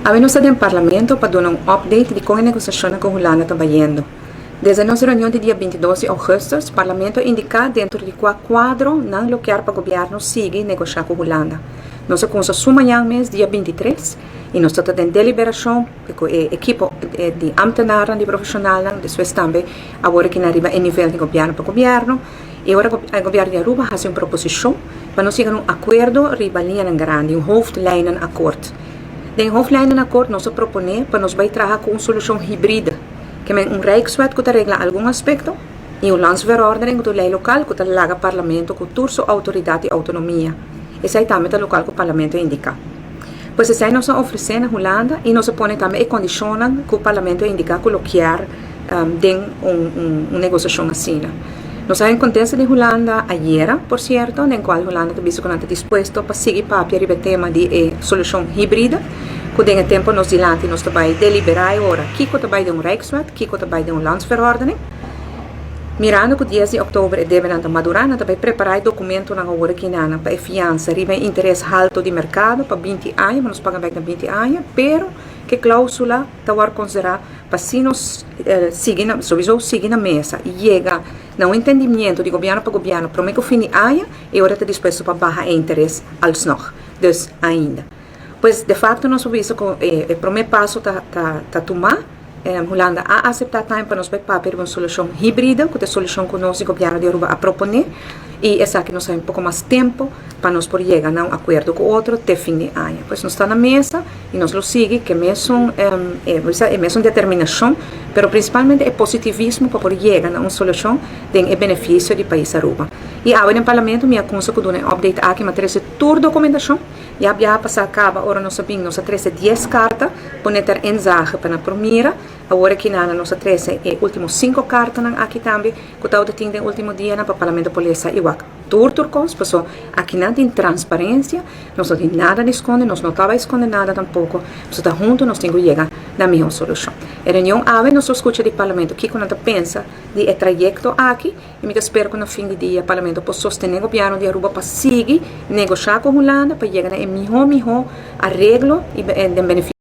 Habemos en el Parlamento para dar un update de cómo la negociación con Holanda está yendo. Desde nuestra reunión de dia 22 de agosto, o Parlamento indica dentro de qual quadro não bloquear para o governo seguir negociar com a Holanda. Nós começamos amanhã mês, dia 23, e nós estamos em deliberação com a equipe de ambtenaren, de profissionais, depois também agora que arriba em nível de governo para governo, e agora o governo de Aruba faz uma proposição para nós chegar a um acordo riba linha grande, hoofdlijnen akkoord. De hoofdlijnen akkoord nós propõe para nós trabalhar com uma solução híbrida, que é Rijkswet que regla algum aspecto e o landsverordening que lei local que laga parlamento com turso autoridade e autonomia. Esse aí também é o local que o parlamento indica. Pois esse aí nós oferecemos na Holanda e nós põe também condições que o parlamento indica colocar em uma negociação assim. Nós estamos em contexto de Holanda ayer, por certo, em qual Holanda está disposto para seguir para o tema de solução híbrida. Que tem tempo nós dilante nós também deliberar agora que também de Rijkswet, que também de landsverordening. Mirando que o 10 de outubro deve madurar, também preparar o documento na hora que nana para fiança, riba interesse alto de mercado para 20 anos, nós pagamos 20 anos, pero que cláusula está considerar para se nós seguir na mesa e chega no entendimento de governo para governo, para o fim de ano, e agora está disposto para baixar interesse alsnog, dus ainda. Pois, de facto, nós vimos que o primeiro passo está tomar. Holanda a aceitar também para nós para uma solução híbrida, que é a solução que nós, o governo de Aruba, a propor. E essa que nós temos um pouco mais tempo para nós poder chegar a um acordo com o outro até fim de ano. Pois nós estamos na mesa e nós lo seguimos, que é mesmo determinação, mas principalmente é positivismo para poder chegar a uma solução que tem benefício do país Aruba. E agora no Parlamento, minha conselho que dá um update aqui, mas traz toda a documentação. E a passar acaba, agora nós sabemos, nós traz 10 cartas para ter enzage para a primeira. Agora que nós traz as últimas 5 cartas aqui também, que está o último dia para o Parlamento Polícia igual. Turcos, pessoal, aqui não tem transparência, nós não tem nada de esconder, nós não estamos escondendo nada tampouco, nós estamos juntos, nós temos que chegar na mesma solução. A reunião ave, nós escutamos do Parlamento, o que nós pensa de trajeto aqui, e eu espero que no fim do dia o Parlamento possa sostener o governo de Aruba para seguir negociar com a Holanda, para chegar a melhor arreglo e de benefício.